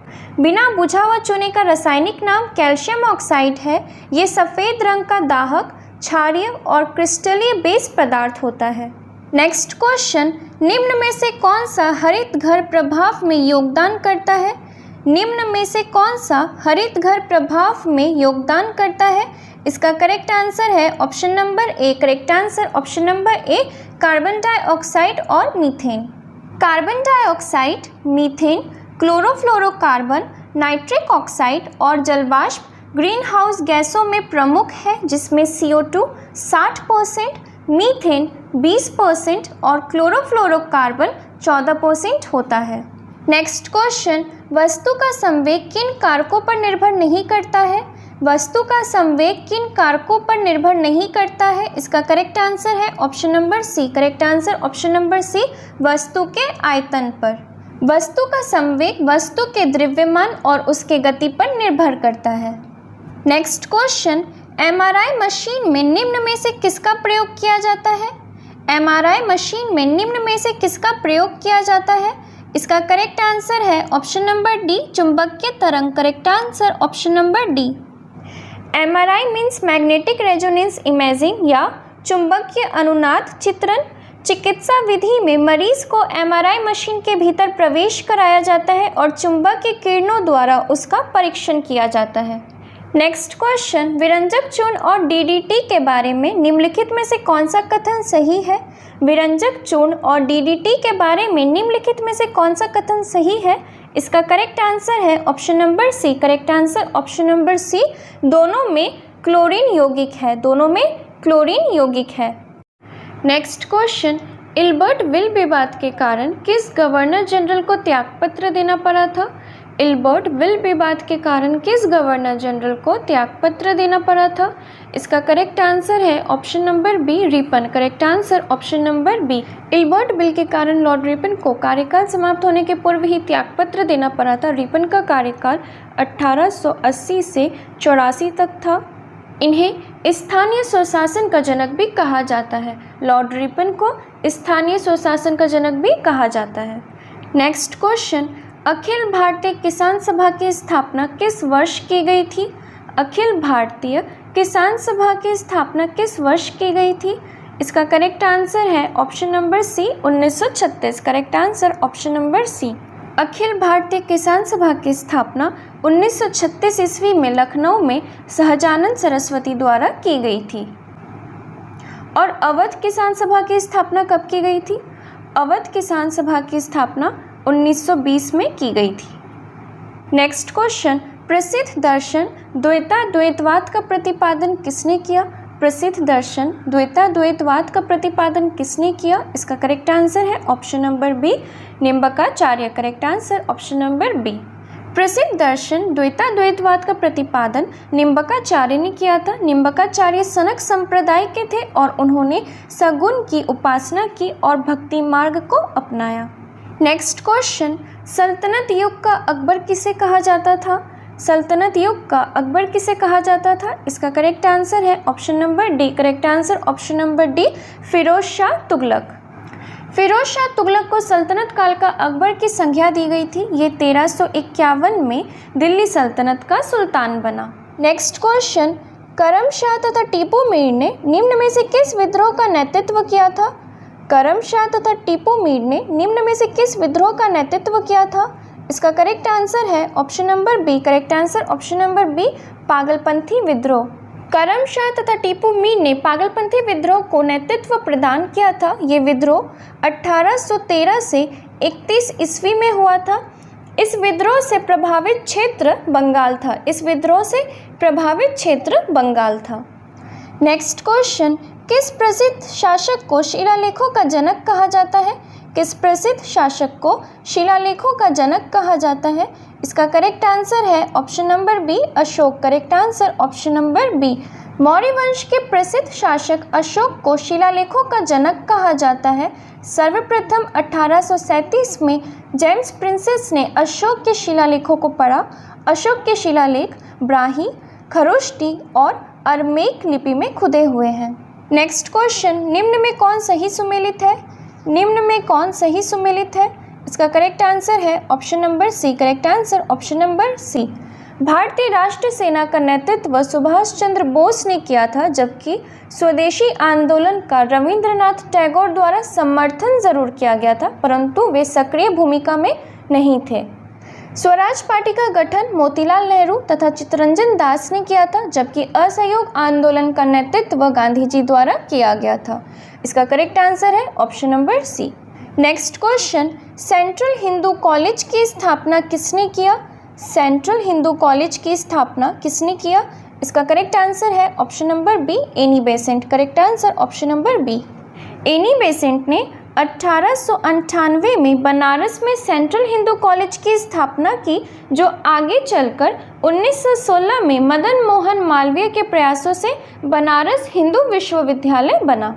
बिना बुझा हुआ चूने का रासायनिक नाम कैल्शियम ऑक्साइड है। ये सफ़ेद रंग का दाहक, क्षारीय और क्रिस्टलीय बेस पदार्थ होता है। नेक्स्ट क्वेश्चन, निम्न में से कौन सा हरित घर प्रभाव में योगदान करता है? निम्न में से कौन सा हरित घर प्रभाव में योगदान करता है? इसका करेक्ट आंसर है option number A. Correct answer option number A, carbon dioxide और methane. Carbon dioxide, methane, chlorofluorocarbon, nitric oxide और जलवाष्प ग्रीन हाउस गैसों में प्रमुख है, जिसमें CO2 60%, मीथेन 20% और क्लोरोफ्लोरोकार्बन 14% होता है। नेक्स्ट क्वेश्चन, वस्तु का संवेग किन कारकों पर निर्भर नहीं करता है? वस्तु का संवेग किन कारकों पर निर्भर नहीं करता है? इसका करेक्ट आंसर है option number C. Correct answer option number C, वस्तु के आयतन पर। वस्तु का संवेग वस्तु के द्रव्यमान और उसके गति पर निर्भर करता है। नेक्स्ट क्वेश्चन, एमआरआई मशीन में निम्न में से किसका प्रयोग किया जाता है? एमआरआई मशीन में निम्न में से किसका प्रयोग किया जाता है? इसका करेक्ट आंसर है ऑप्शन नंबर डी, चुंबकीय तरंग। Correct answer option number D. MRI means magnetic resonance imaging या चुंबकीय अनुनाद चित्रण। चिकित्सा विधि में मरीज को एमआरआई मशीन के भीतर प्रवेश कराया जाता है और चुंबकीय किरणों द्वारा उसका परीक्षण किया जाता है। नेक्स्ट क्वेश्चन, विरंजक चूर्ण और डीडीटी के बारे में निम्नलिखित में से कौन सा कथन सही है? विरंजक चूर्ण और डीडीटी के बारे में निम्नलिखित में से कौन सा कथन सही है? इसका करेक्ट आंसर है option number C. Correct answer option number C, दोनों में क्लोरीन यौगिक है। दोनों में क्लोरीन यौगिक है। नेक्स्ट क्वेश्चन, इल्बर्ट विल विवाद के कारण किस गवर्नर जनरल को त्यागपत्र देना पड़ा था? इल्बर्ट विल विवाद के कारण किस गवर्नर जनरल को त्यागपत्र देना पड़ा था? इसका करेक्ट आंसर है option number B, Ripon. Correct answer option number B. Ilbert bill के कारण लॉर्ड रिपन को कार्यकाल समाप्त होने के पूर्व ही त्यागपत्र देना पड़ा था। रिपन का कार्यकाल 1880 से 84 तक था। इन्हें स्थानीय स्वशासन का जनक भी कहा जाता है। लॉर्ड रिपन को स्थानीय स्वशासन का जनक भी कहा जाता है। नेक्स्ट क्वेश्चन, अखिल भारतीय किसान सभा की स्थापना किस वर्ष की गई थी? अखिल भारतीय किसान सभा की स्थापना किस वर्ष की गई थी? इसका करेक्ट आंसर है option number C, 1936। Correct answer option number C. Akhil Bharatiya Kisan सभा की स्थापना 1936 ईस्वी में लखनऊ में सहजानंद सरस्वती द्वारा की गई थी। और अवध किसान सभा की स्थापना कब की गई थी? अवध किसान सभा की स्थापना 1920 में की गई थी। नेक्स्ट क्वेश्चन, प्रसिद्ध दर्शन द्वैताद्वैतवाद का प्रतिपादन किसने किया? प्रसिद्ध दर्शन द्वैताद्वैतवाद का प्रतिपादन किसने किया? इसका करेक्ट आंसर है option number B, Nimbarkacharya. Correct answer option number B. प्रसिद्ध दर्शन द्वैताद्वैतवाद का प्रतिपादन निम्बकाचार्य ने किया था। निम्बकाचार्य सनक संप्रदाय के थे और उन्होंने सगुण की उपासना की और भक्ति मार्ग को अपनाया। नेक्स्ट क्वेश्चन, सल्तनत युग का अकबर किसे कहा जाता था? सल्तनत युग का अकबर किसे कहा जाता था? इसका करेक्ट आंसर है option number D. Correct answer option number D, Firoz Shah Tughlaq. Firoz Shah Tughlaq को सल्तनत काल का अकबर की संज्ञा दी गई थी। ये 1351 में दिल्ली सल्तनत का सुल्तान बना। नेक्स्ट क्वेश्चन, करम शाह तथा टीपू मीर ने निम्न में से किस विद्रोह का नेतृत्व किया था? करम शाह तथा टीपू मीर ने निम्न में से किस विद्रोह का नेतृत्व किया था? इसका करेक्ट आंसर है option number B. Correct answer option number B, पागलपंथी विद्रोह। करमशाह तथा टीपू मीर ने पागलपंथी विद्रोह को नेतृत्व प्रदान किया था। ये विद्रोह 1813 से 31 ईस्वी में हुआ था। इस विद्रोह से प्रभावित क्षेत्र बंगाल था। इस विद्रोह से प्रभावित क्षेत्र बंगाल था। नेक्स्ट क्वेश्चन, किस प्रसिद्ध शासक को शिलालेखों का जनक कहा जाता है? किस प्रसिद्ध शासक को शिलालेखों का जनक कहा जाता है? इसका करेक्ट आंसर है option number B, Ashok. Correct answer option number B. Maurya वंश के प्रसिद्ध शासक अशोक को शिलालेखों का जनक कहा जाता है। सर्वप्रथम 1837 में जेम्स प्रिंसेस ने अशोक के शिलालेखों को पढ़ा। अशोक के शिलालेख ब्राह्मी, खरोष्टी और अरमेक लिपि में खुदे हुए हैं। नेक्स्ट क्वेश्चन, निम्न में कौन सही सुमेलित है? निम्न में कौन सही सुमेलित है? इसका करेक्ट आंसर है option number C. Correct answer option number C. भारतीय राष्ट्रीय सेना का नेतृत्व सुभाष चंद्र बोस ने किया था, जबकि स्वदेशी आंदोलन का रविंद्रनाथ टैगोर द्वारा समर्थन जरूर किया गया था, परंतु वे सक्रिय भूमिका में नहीं थे। स्वराज पार्टी का गठन मोतीलाल नेहरू तथा चित्तरंजन दास ने किया था, जबकि असहयोग आंदोलन का नेतृत्व गांधी जी द्वारा किया गया था। इसका करेक्ट आंसर है option number C. Next question, central Hindu college की स्थापना किसने किया? सेंट्रल हिंदू कॉलेज की स्थापना किसने किया? इसका करेक्ट आंसर है option number B, Annie Besant. Correct answer option number B. Annie Besant ने 1898 में बनारस में सेंट्रल हिंदू कॉलेज की स्थापना की, जो आगे चलकर 1916 में मदन मोहन मालवीय के प्रयासों से बनारस हिंदू विश्वविद्यालय बना।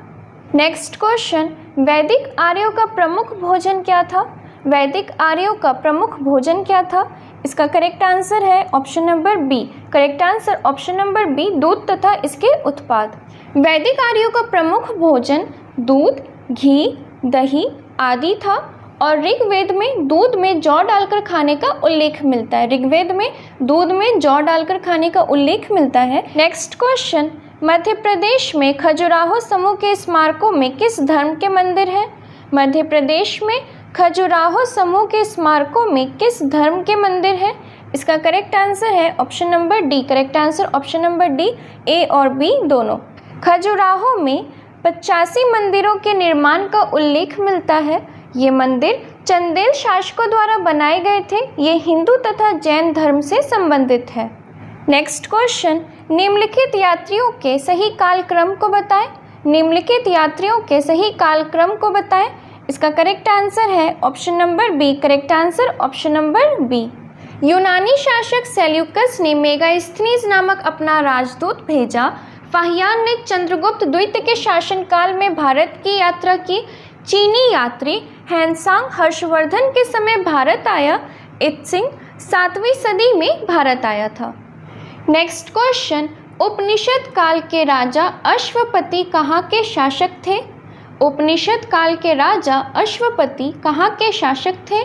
नेक्स्ट क्वेश्चन, वैदिक आर्यों का प्रमुख भोजन क्या था? वैदिक आर्यों का प्रमुख भोजन क्या था? इसका करेक्ट आंसर है option number B. Correct answer option number B, दूध तथा इसके उत्पाद। वैदिक आर्यों का प्रमुख भोजन दूध, घी, दही आदि था और ऋग्वेद में दूध में जौ डालकर खाने का उल्लेख मिलता है। ऋग्वेद में दूध में जौ डालकर खाने का उल्लेख मिलता है। नेक्स्ट क्वेश्चन, मध्य प्रदेश में खजुराहो समूह के स्मारकों में किस धर्म के मंदिर हैं? मध्य प्रदेश में खजुराहो समूह के स्मारकों में किस धर्म के मंदिर हैं? इसका करेक्ट आंसर है option number D. Correct answer option number D, A और बी दोनों। खजुराहो में 85 मंदिरों के निर्माण का उल्लेख मिलता है। ये मंदिर चंदेल शासकों द्वारा बनाए गए थे। ये हिंदू तथा जैन धर्म से संबंधित है। नेक्स्ट क्वेश्चन, निम्नलिखित यात्रियों के सही कालक्रम को बताएं। निम्नलिखित यात्रियों के सही कालक्रम को बताएं। इसका करेक्ट आंसर है option number B. Correct answer option number B. यूनानी शासक सेल्यूकस ने मेगास्थनीज नामक अपना राजदूत भेजा। फाहियान ने चंद्रगुप्त द्वितीय के शासनकाल में भारत की यात्रा की। चीनी यात्री हैंसांग हर्षवर्धन के समय भारत आया। इत्सिंग 7वीं सदी में भारत आया था। नेक्स्ट क्वेश्चन, उपनिषद काल के राजा अश्वपति कहाँ के शासक थे? उपनिषद काल के राजा अश्वपति कहाँ के शासक थे?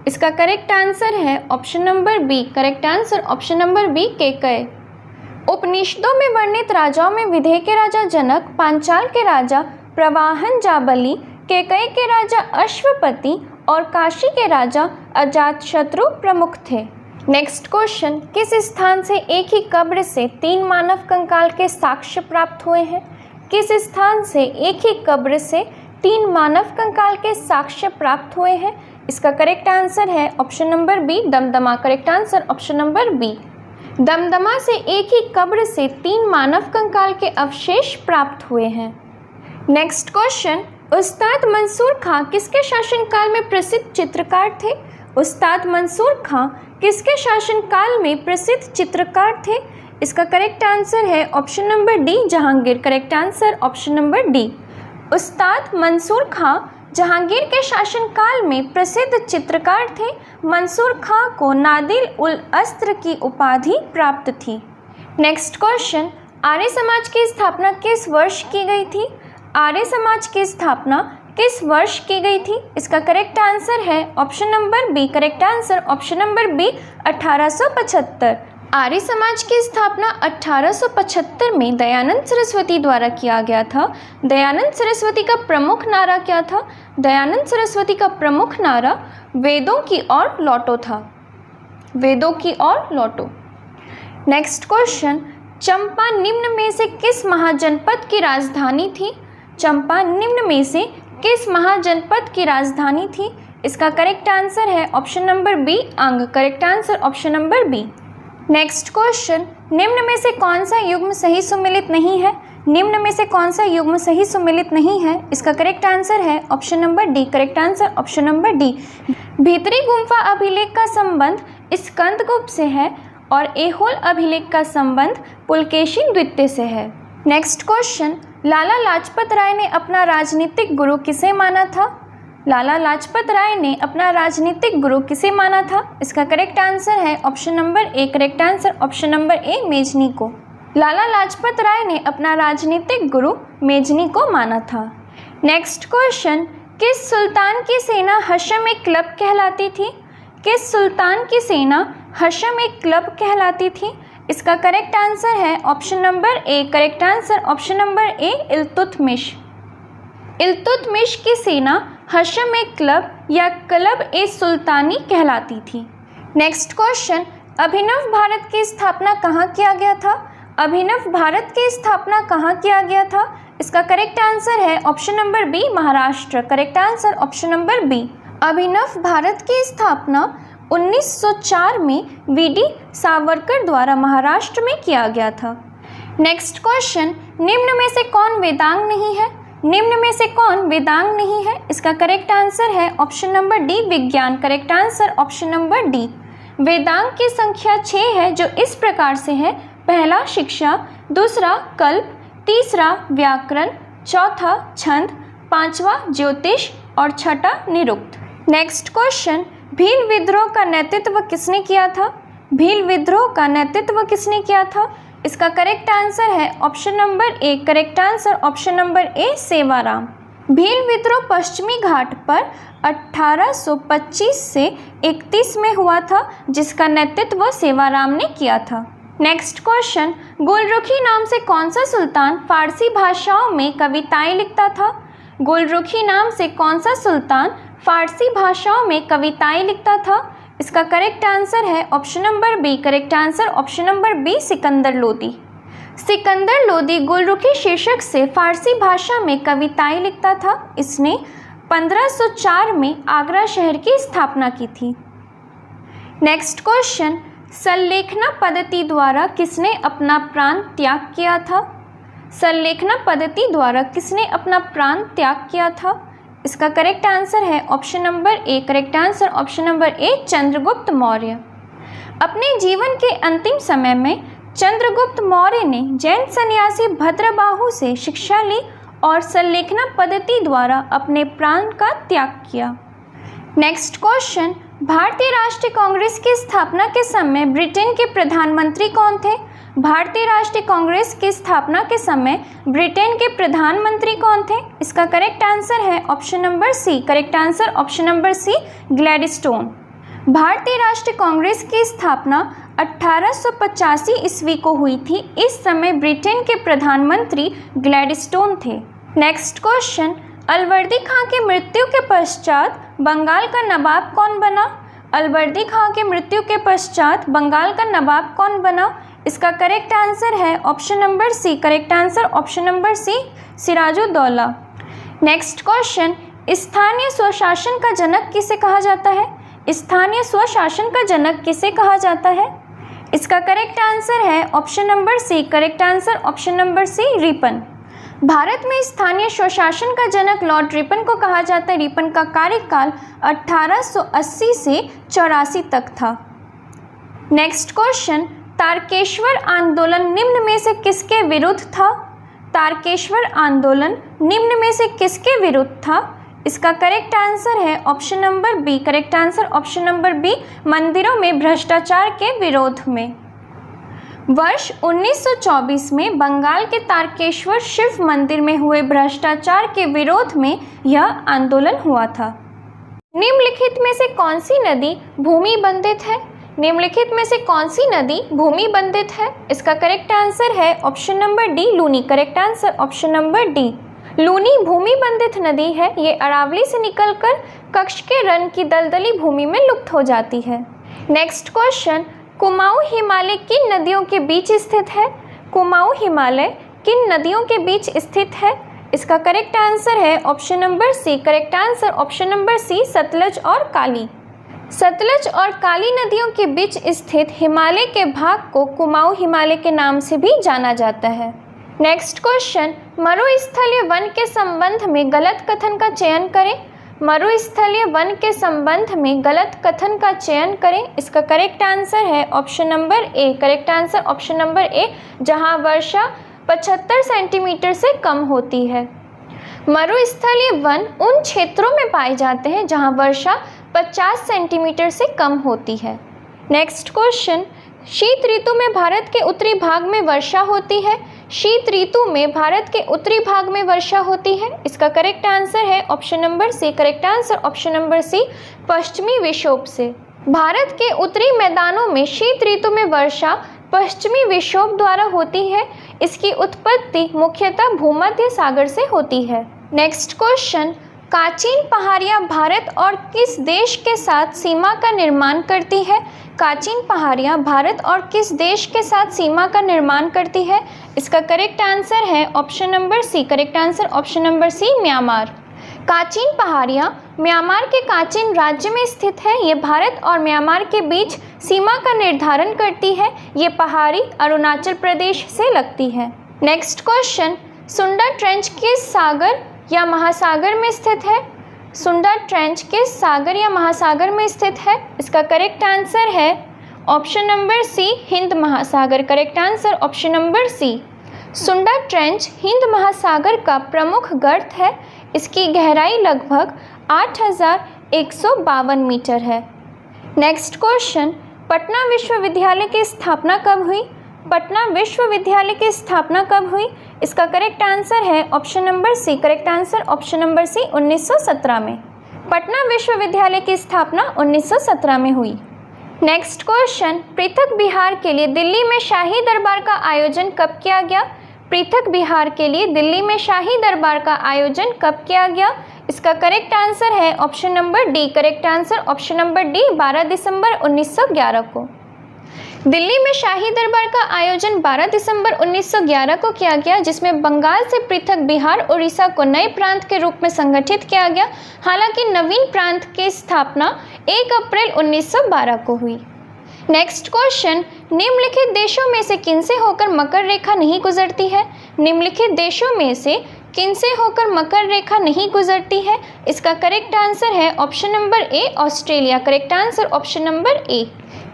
इसका करेक्ट आंसर है option number B. Correct answer option number B, Kekaya. उपनिषदों में वर्णित राजाओं में विदेह के राजा जनक, पांचाल के राजा प्रवाहन जाबली, केकय के राजा अश्वपति और काशी के राजा अजातशत्रु प्रमुख थे। नेक्स्ट क्वेश्चन, किस स्थान से एक ही कब्र से 3 मानव कंकाल के साक्ष्य प्राप्त हुए हैं? किस स्थान से एक ही कब्र से 3 मानव कंकाल के साक्ष्य प्राप्त हुए हैं? इसका करेक्ट आंसर है option number B, Damdama. Correct answer option number B. Damdama से एक ही कब्र से 3 मानव कंकाल के अवशेष प्राप्त हुए हैं। नेक्स्ट क्वेश्चन, उस्ताद मंसूर खां किसके शासनकाल में प्रसिद्ध चित्रकार थे? उस्ताद मंसूर खां किसके शासनकाल में प्रसिद्ध चित्रकार थे? इसका करेक्ट आंसर है option number D, Jahangir. Correct answer option number D. उस्ताद मंसूर खां जहांगीर के शासनकाल में प्रसिद्ध चित्रकार थे। मंसूर खां को नादिल उल अस्त्र की उपाधि प्राप्त थी। नेक्स्ट क्वेश्चन, आर्य समाज की स्थापना किस वर्ष की गई थी? आर्य समाज की स्थापना किस वर्ष की गई थी? इसका करेक्ट आंसर है option number B. Correct answer option number B, 1875। Arya Samaj की स्थापना 1875 में दयानंद सरस्वती द्वारा किया गया था। दयानंद सरस्वती का प्रमुख नारा क्या था? दयानंद सरस्वती का प्रमुख नारा वेदों की ओर लौटो था। वेदों की ओर लौटो। नेक्स्ट क्वेश्चन, चंपा निम्न में से किस महाजनपद की राजधानी थी? चंपा निम्न में से किस महाजनपद की राजधानी थी? इसका करेक्ट आंसर है option number B, Anga. Correct answer option number B. Next question, निम्न में से कौन सा युग्म सही सुमेलित नहीं है? निम्न में से कौन सा युग्म सही सुमेलित नहीं है? इसका करेक्ट आंसर है option number D. Correct answer option number D. भीतरी गुम्फा अभिलेख का संबंध स्कंदगुप्त से है और ऐहोल अभिलेख का संबंध पुलकेशी द्वितीय से है। नेक्स्ट क्वेश्चन, लाला लाजपत राय ने अपना राजनीतिक गुरु किसे माना था? लाला लाजपत राय ने अपना राजनीतिक गुरु किसे माना था? इसका करेक्ट आंसर है option number A. Correct answer option number A, Mazzini को। लाला लाजपत राय ने अपना राजनीतिक गुरु मेजनी को माना था। नेक्स्ट क्वेश्चन, किस सुल्तान की सेना हशम ए क्लब कहलाती थी? किस सुल्तान की सेना हशम ए क्लब कहलाती थी? इसका करेक्ट आंसर है option number A. Correct answer option number ए, इल्तुतमिश। इल्तुतमिश की सेना हशम ए क्लब या क्लब ए सुल्तानी कहलाती थी। नेक्स्ट क्वेश्चन, अभिनव भारत की स्थापना कहाँ किया गया था? अभिनव भारत की स्थापना कहाँ किया गया था? इसका करेक्ट आंसर है option number B, Maharashtra. Correct answer option number B. Abhinav Bharat की स्थापना 1904 में वीडी सावरकर द्वारा महाराष्ट्र में किया गया था। नेक्स्ट क्वेश्चन, निम्न में से कौन वेदांग नहीं है? निम्न में से कौन वेदांग नहीं है? इसका करेक्ट आंसर है ऑप्शन नंबर डी, विज्ञान। Correct answer option number D. Vedang की संख्या 6 है, जो इस प्रकार से है: पहला शिक्षा, दूसरा कल्प, तीसरा व्याकरण, चौथा छंद, पांचवा ज्योतिष और छठा निरुक्त। नेक्स्ट क्वेश्चन, भील विद्रोह का नेतृत्व किसने किया था? भील विद्रोह का नेतृत्व किसने किया था? इसका करेक्ट आंसर है option number A. Correct answer option number A, Sevaram. Bhil विद्रोह पश्चिमी घाट पर 1825 से 31 में हुआ था, जिसका नेतृत्व सेवाराम ने किया था। नेक्स्ट क्वेश्चन, गुलरुखी नाम से कौन सा सुल्तान फारसी भाषाओं में कविताएं लिखता था? गुलरुखी नाम से कौन सा सुल्तान फारसी भाषाओं में कविताएं लिखता था? इसका करेक्ट आंसर है option number B. Correct answer option number B, Sikandar Lodi. Sikandar Lodi Gulrukhi शीर्षक से फारसी भाषा में कविताएं लिखता था। इसने 1504 में आगरा शहर की स्थापना की थी। नेक्स्ट क्वेश्चन, संलेखना पद्धति द्वारा किसने अपना प्राण त्याग किया था? संलेखना पद्धति द्वारा किसने अपना प्राण त्याग किया था? इसका करेक्ट आंसर है option number A. Correct answer option number ए, चंद्रगुप्त मौर्य। अपने जीवन के अंतिम समय में चंद्रगुप्त मौर्य ने जैन सन्यासी भद्रबाहु से शिक्षा ली और संलेखना पद्धति द्वारा अपने प्राण का त्याग किया। नेक्स्ट क्वेश्चन, भारतीय राष्ट्रीय कांग्रेस की स्थापना के समय ब्रिटेन के प्रधानमंत्री कौन थे? भारतीय राष्ट्रीय कांग्रेस की स्थापना के समय ब्रिटेन के प्रधानमंत्री कौन थे? इसका करेक्ट आंसर है option number C. Correct answer option number C, Gladstone. भारतीय राष्ट्रीय कांग्रेस की स्थापना 1885 ईस्वी को हुई थी। इस समय ब्रिटेन के प्रधानमंत्री ग्लैडस्टोन थे। नेक्स्ट क्वेश्चन, अलवर्दी खां की मृत्यु के पश्चात बंगाल का नवाब कौन बना? अलवर्दी खां की मृत्यु के पश्चात बंगाल का नवाब कौन बना? इसका करेक्ट आंसर है option number C. Correct answer option number C, Sirajuddaula. Next question, स्थानीय स्वशासन का जनक किसे कहा जाता है? स्थानीय स्वशासन का जनक किसे कहा जाता है? इसका करेक्ट आंसर है option number C. Correct answer option number C, Ripon. Bharat में स्थानीय स्वशासन का जनक लॉर्ड रिपन को कहा जाता है। रिपन का कार्यकाल 1880 से 84 तक था। नेक्स्ट क्वेश्चन, तारकेश्वर आंदोलन निम्न में से किसके विरुद्ध था? तारकेश्वर आंदोलन निम्न में से किसके विरुद्ध था? इसका करेक्ट आंसर है option number B. Correct answer option number B, मंदिरों में भ्रष्टाचार के विरोध में। वर्ष 1924 में बंगाल के तारकेश्वर शिव मंदिर में हुए भ्रष्टाचार के विरोध में यह आंदोलन हुआ था। निम्नलिखित में से कौन सी नदी भूमि बंधित है? निम्नलिखित में से कौन सी नदी भूमि बंधित है? इसका करेक्ट आंसर है option number D, Luni. Correct answer option number D. Luni भूमि बंधित नदी है। ये अरावली से निकलकर कच्छ के रण की दलदली भूमि में लुप्त हो जाती है। नेक्स्ट क्वेश्चन, कुमाऊं हिमालय किन नदियों के बीच स्थित है? कुमाऊं हिमालय किन नदियों के बीच स्थित है? इसका करेक्ट आंसर है option number C. Correct answer option number C, Sutlej और काली। सतलज और काली नदियों के बीच स्थित हिमालय के भाग को कुमाऊं हिमालय के नाम से भी जाना जाता है। नेक्स्ट क्वेश्चन, मरुस्थलीय वन के संबंध में गलत कथन का चयन करें। मरुस्थलीय वन के संबंध में गलत कथन का चयन करें। इसका करेक्ट आंसर है option number A. Correct answer option number ए, जहां वर्षा 75 सेंटीमीटर से कम होती है। मरुस्थलीय वन उन क्षेत्रों में पाए जाते हैं जहां वर्षा 50 सेंटीमीटर से कम होती है। नेक्स्ट क्वेश्चन, शीत ऋतु में भारत के उत्तरी भाग में वर्षा होती है। शीत ऋतु में भारत के उत्तरी भाग में वर्षा होती है। इसका करेक्ट आंसर है option number C. Correct answer option number C, पश्चिमी विक्षोभ से। भारत के उत्तरी मैदानों में शीत ऋतु में वर्षा पश्चिमी विक्षोभ द्वारा होती है। इसकी उत्पत्ति मुख्यतः भूमध्य सागर से होती है। नेक्स्ट क्वेश्चन, काचिन पहाड़ियाँ भारत और किस देश के साथ सीमा का निर्माण करती है? काचिन पहाड़ियाँ भारत और किस देश के साथ सीमा का निर्माण करती है? इसका करेक्ट आंसर है option number C. Correct answer option number C, Myanmar. Kachin पहाड़ियाँ म्यांमार के काचिन राज्य में स्थित है। ये भारत और म्यांमार के बीच सीमा का निर्धारण करती है। ये पहाड़ी अरुणाचल प्रदेश से लगती है। नेक्स्ट क्वेश्चन, सुंडा ट्रेंच किस सागर या महासागर में स्थित है? सुंडा ट्रेंच किस सागर या महासागर में स्थित है? इसका करेक्ट आंसर है ऑप्शन नंबर सी, हिंद महासागर। Correct answer option number C. Sunda trench Hind महासागर का प्रमुख गर्त है। इसकी गहराई लगभग 8152 मीटर है। नेक्स्ट क्वेश्चन, पटना विश्वविद्यालय की स्थापना कब हुई? पटना विश्वविद्यालय की स्थापना कब हुई? इसका करेक्ट आंसर है option number C. Correct answer option number C, 1917 में। पटना विश्वविद्यालय की स्थापना 1917 में हुई। नेक्स्ट क्वेश्चन, पृथक बिहार के लिए दिल्ली में शाही दरबार का आयोजन कब किया गया? पृथक बिहार के लिए दिल्ली में शाही दरबार का आयोजन कब किया गया? इसका करेक्ट आंसर है option number D. Correct answer option number D, 12 दिसंबर 1911 को। दिल्ली में शाही दरबार का आयोजन 12 दिसंबर 1911 को किया गया, जिसमें बंगाल से पृथक बिहार उड़ीसा को नए प्रांत के रूप में संगठित किया गया। हालांकि नवीन प्रांत की स्थापना 1 अप्रैल 1912 को हुई। नेक्स्ट क्वेश्चन, निम्नलिखित देशों में से किनसे होकर मकर रेखा नहीं गुजरती है? निम्नलिखित देशों में से किनसे होकर मकर रेखा नहीं गुजरती है? इसका करेक्ट आंसर है ऑप्शन नंबर ए, Australia. Correct answer option number ए।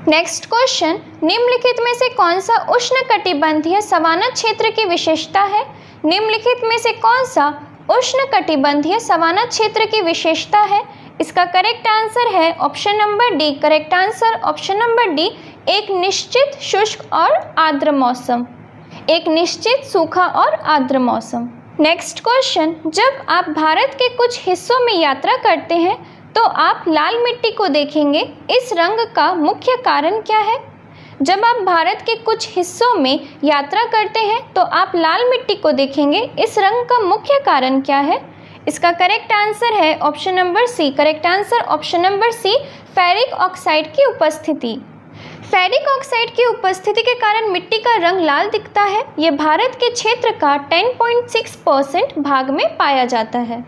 नेक्स्ट क्वेश्चन, निम्नलिखित में से कौन सा उष्णकटिबंधीय सवाना क्षेत्र की विशेषता है? निम्नलिखित में से कौन सा उष्णकटिबंधीय सवाना क्षेत्र की विशेषता है? इसका करेक्ट आंसर है option number D. Correct answer option number D, एक निश्चित शुष्क और आर्द्र मौसम। एक निश्चित सूखा और आर्द्र मौसम। नेक्स्ट क्वेश्चन, जब आप भारत के कुछ हिस्सों में यात्रा करते हैं तो आप लाल मिट्टी को देखेंगे। इस रंग का मुख्य कारण क्या है? जब आप भारत के कुछ हिस्सों में यात्रा करते हैं तो आप लाल मिट्टी को देखेंगे। इस रंग का मुख्य कारण क्या है? इसका करेक्ट आंसर है option number C. Correct answer option number C, ferric oxide की उपस्थिति। फेरिक ऑक्साइड की उपस्थिति के कारण मिट्टी का रंग लाल दिखता है। ये भारत के क्षेत्र का 10.6% भाग में पाया जाता है।